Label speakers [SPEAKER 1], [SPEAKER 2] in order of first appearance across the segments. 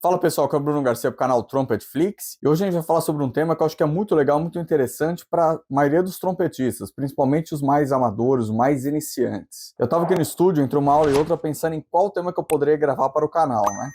[SPEAKER 1] Fala pessoal, aqui é o Bruno Garcia do canal Trumpetflix e hoje a gente vai falar sobre um tema que eu acho que é muito legal, muito interessante para a maioria dos trompetistas, principalmente os mais amadores, os mais iniciantes. Eu estava aqui no estúdio, entre uma aula e outra, pensando em qual tema que eu poderia gravar para o canal, né?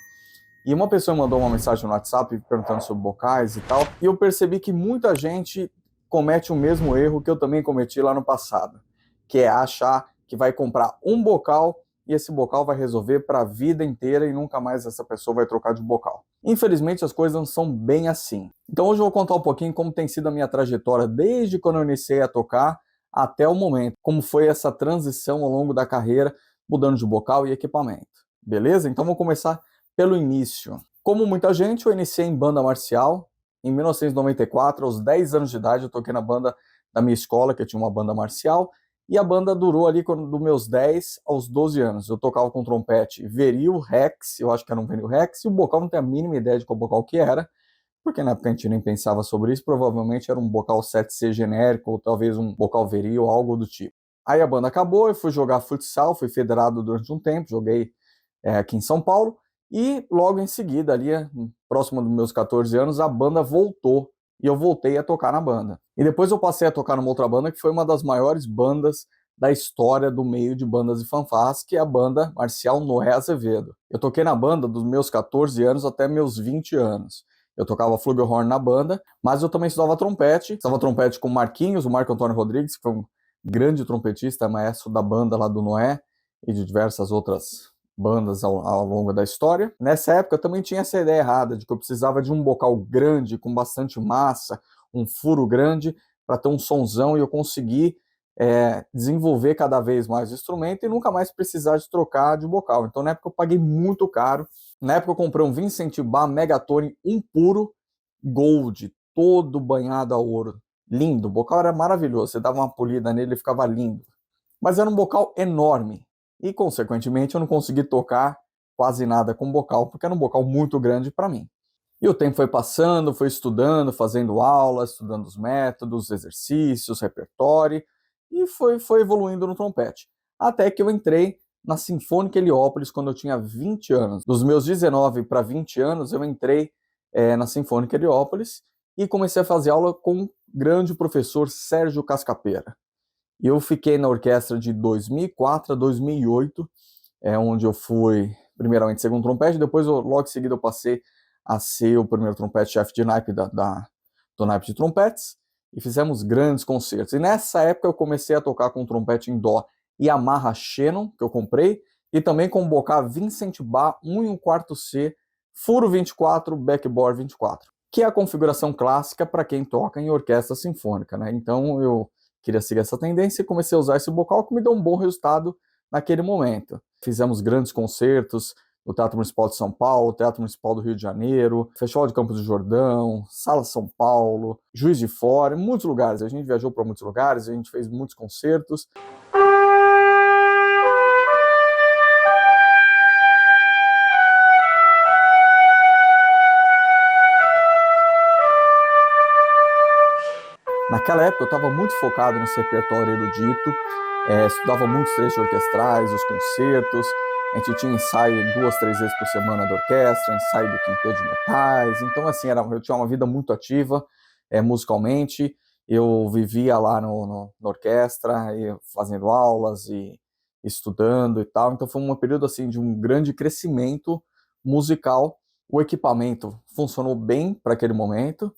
[SPEAKER 1] E uma pessoa mandou uma mensagem no WhatsApp perguntando sobre bocais e tal, e eu percebi que muita gente comete o mesmo erro que eu também cometi lá no passado, que é achar que vai comprar um bocal e esse bocal vai resolver para a vida inteira e nunca mais essa pessoa vai trocar de bocal. Infelizmente as coisas não são bem assim. Então hoje eu vou contar um pouquinho como tem sido a minha trajetória desde quando eu iniciei a tocar até o momento, como foi essa transição ao longo da carreira, mudando de bocal e equipamento. Beleza? Então vamos começar pelo início. Como muita gente, eu iniciei em banda marcial. Em 1994, aos 10 anos de idade, eu toquei na banda da minha escola, que eu tinha uma banda marcial, e a banda durou ali dos meus 10 aos 12 anos. Eu tocava com trompete Veril, Rex, eu acho que era um Veril Rex, e o bocal não tenho a mínima ideia de qual bocal que era, porque na época a gente nem pensava sobre isso, provavelmente era um bocal 7C genérico, ou talvez um bocal Veril, algo do tipo. Aí a banda acabou, eu fui jogar futsal, fui federado durante um tempo, joguei aqui em São Paulo, e logo em seguida, ali, próximo dos meus 14 anos, a banda voltou e eu voltei a tocar na banda. E depois eu passei a tocar numa outra banda que foi uma das maiores bandas da história do meio de bandas e fanfarras, que é a banda marcial Noé Azevedo. Eu toquei na banda dos meus 14 anos até meus 20 anos. Eu tocava flugelhorn na banda, mas eu também estudava trompete com o Marquinhos, o Marco Antônio Rodrigues, que foi um grande trompetista, maestro da banda lá do Noé e de diversas outras bandas ao longo da história. Nessa época eu também tinha essa ideia errada de que eu precisava de um bocal grande, com bastante massa, um furo grande, para ter um sonzão e eu conseguir desenvolver cada vez mais o instrumento e nunca mais precisar de trocar de bocal. Então na época eu paguei muito caro. Na época eu comprei um Vincent Bar Megatone 1 puro Gold, todo banhado a ouro. Lindo, o bocal era maravilhoso, você dava uma polida nele e ficava lindo. Mas era um bocal enorme, e, consequentemente, eu não consegui tocar quase nada com bocal, porque era um bocal muito grande para mim. E o tempo foi passando, fui estudando, fazendo aulas, estudando os métodos, exercícios, repertório, e foi evoluindo no trompete. Até que eu entrei na Sinfônica Heliópolis quando eu tinha 20 anos. Dos meus 19 para 20 anos, eu entrei na Sinfônica Heliópolis e comecei a fazer aula com o grande professor Sérgio Cascapera. E eu fiquei na orquestra de 2004 a 2008, onde eu fui primeiramente segundo trompete, depois logo em seguida eu passei a ser o primeiro trompete-chefe de naipe do naipe de trompetes, e fizemos grandes concertos. E nessa época eu comecei a tocar com trompete em dó Yamaha Shannon, que eu comprei, e também com o bocal Vincent Bar 1 1/4C, furo 24, backbore 24, que é a configuração clássica para quem toca em orquestra sinfônica, né? Então eu queria seguir essa tendência e comecei a usar esse bocal, que me deu um bom resultado naquele momento. Fizemos grandes concertos no Teatro Municipal de São Paulo, Teatro Municipal do Rio de Janeiro, Festival de Campos do Jordão, Sala São Paulo, Juiz de Fora, muitos lugares. A gente viajou para muitos lugares, a gente fez muitos concertos. Naquela época eu estava muito focado nesse repertório erudito, estudava muitos trechos orquestrais, os concertos, a gente tinha ensaio 2, 3 vezes por semana da orquestra, ensaio do quinteto de metais, então assim, eu tinha uma vida muito ativa musicalmente, eu vivia lá na orquestra, fazendo aulas e estudando e tal, então foi um período assim de um grande crescimento musical. O equipamento funcionou bem para aquele momento.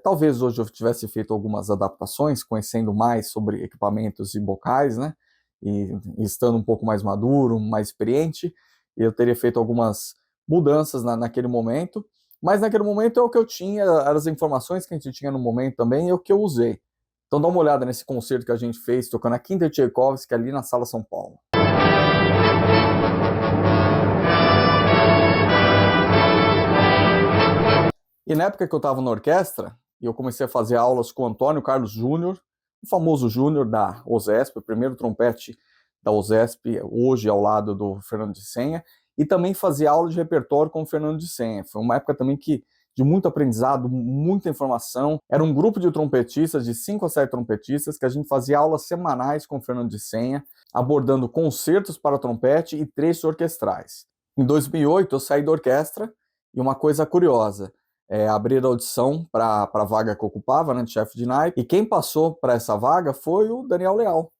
[SPEAKER 1] Talvez hoje eu tivesse feito algumas adaptações, conhecendo mais sobre equipamentos e bocais, né? E estando um pouco mais maduro, mais experiente, eu teria feito algumas mudanças naquele momento, mas naquele momento é o que eu tinha, eram as informações que a gente tinha no momento também, é o que eu usei. Então dá uma olhada nesse concerto que a gente fez, tocando a Quinta Tchaikovsky ali na Sala São Paulo. E na época que eu estava na orquestra, eu comecei a fazer aulas com o Antônio Carlos Júnior, o famoso Júnior da OSESP, o primeiro trompete da OSESP, hoje ao lado do Fernando de Senha, e também fazia aula de repertório com o Fernando de Senha. Foi uma época também de muito aprendizado, muita informação. Era um grupo de trompetistas, de 5 a 7 trompetistas, que a gente fazia aulas semanais com o Fernando de Senha, abordando concertos para trompete e trechos orquestrais. Em 2008, eu saí da orquestra E uma coisa curiosa, abriram a audição para a vaga que eu ocupava, né, de chefe de naipe, e quem passou para essa vaga foi o Daniel Leal.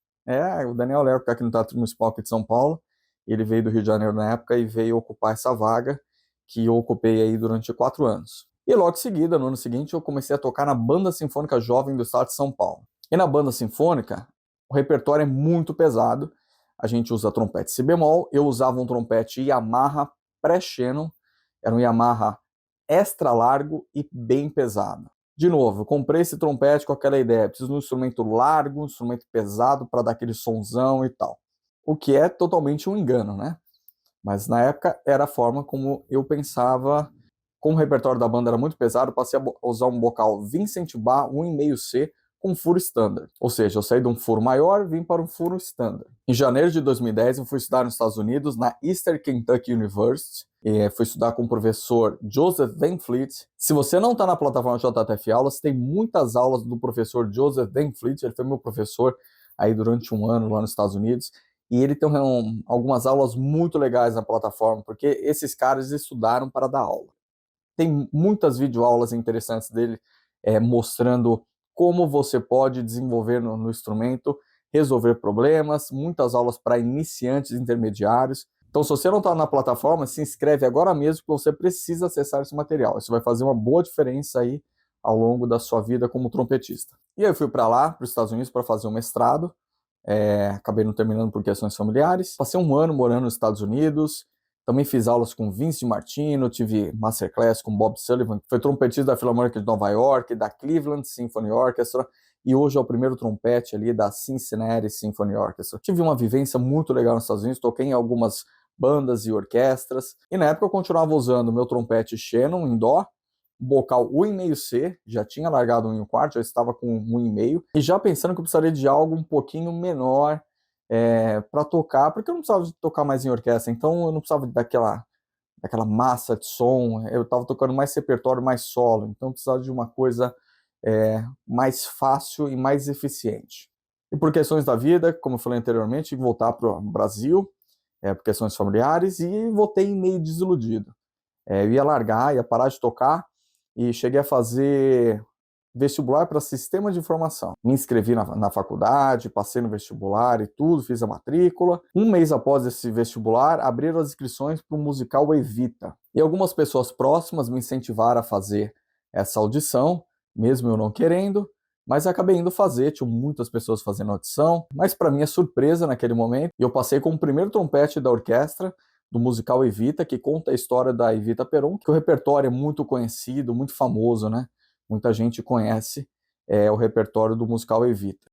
[SPEAKER 1] O Daniel Leal, que está aqui no Teatro Municipal aqui de São Paulo, ele veio do Rio de Janeiro na época e veio ocupar essa vaga que eu ocupei aí durante 4 anos. E logo em seguida, no ano seguinte, eu comecei a tocar na Banda Sinfônica Jovem do Estado de São Paulo. E na Banda Sinfônica, o repertório é muito pesado. A gente usa trompete si bemol, eu usava um trompete Yamaha pré-Shannon, era um Yamaha extra largo e bem pesado. De novo, eu comprei esse trompete com aquela ideia, preciso de um instrumento largo, um instrumento pesado para dar aquele sonzão e tal. O que é totalmente um engano, né? Mas na época era a forma como eu pensava. Como o repertório da banda era muito pesado, eu passei a usar um bocal Vincent Bar 1,5C com furo standard. Ou seja, eu saí de um furo maior e vim para um furo standard. Em janeiro de 2010, eu fui estudar nos Estados Unidos, na Eastern Kentucky University. E fui estudar com o professor Joseph Van Fleet. Se você não está na plataforma JTF Aulas, tem muitas aulas do professor Joseph Van Fleet. Ele foi meu professor aí durante 1 ano lá nos Estados Unidos. E ele tem algumas aulas muito legais na plataforma, porque esses caras estudaram para dar aula. Tem muitas videoaulas interessantes dele mostrando como você pode desenvolver no instrumento, resolver problemas, muitas aulas para iniciantes e intermediários. Então, se você não está na plataforma, se inscreve agora mesmo, que você precisa acessar esse material. Isso vai fazer uma boa diferença aí ao longo da sua vida como trompetista. E aí eu fui para lá, para os Estados Unidos, para fazer um mestrado. Acabei não terminando por questões familiares. Passei 1 ano morando nos Estados Unidos. Também fiz aulas com Vince Martino, tive masterclass com Bob Sullivan, que foi trompetista da Filarmônica de Nova York, da Cleveland Symphony Orchestra, e hoje é o primeiro trompete ali da Cincinnati Symphony Orchestra. Tive uma vivência muito legal nos Estados Unidos, toquei em algumas bandas e orquestras, e na época eu continuava usando meu trompete Shannon em dó, bocal 1,5C, já tinha largado 1,25, já estava com 1,5, e já pensando que eu precisaria de algo um pouquinho menor para tocar, porque eu não precisava de tocar mais em orquestra, então eu não precisava daquela massa de som, eu estava tocando mais repertório, mais solo, então eu precisava de uma coisa mais fácil e mais eficiente. E por questões da vida, como eu falei anteriormente, tive que voltar para o Brasil, por questões familiares, e voltei meio desiludido. Eu ia largar, ia parar de tocar, e cheguei a fazer vestibular para sistema de informação. Me inscrevi na faculdade, passei no vestibular e tudo, fiz a matrícula. 1 mês após esse vestibular, abriram as inscrições para o musical Evita. E algumas pessoas próximas me incentivaram a fazer essa audição, mesmo eu não querendo, mas acabei indo fazer, tinha muitas pessoas fazendo audição, mas para minha surpresa naquele momento, eu passei como o primeiro trompete da orquestra do musical Evita, que conta a história da Evita Peron, que o repertório é muito conhecido, muito famoso, né? Muita gente conhece o repertório do musical Evita.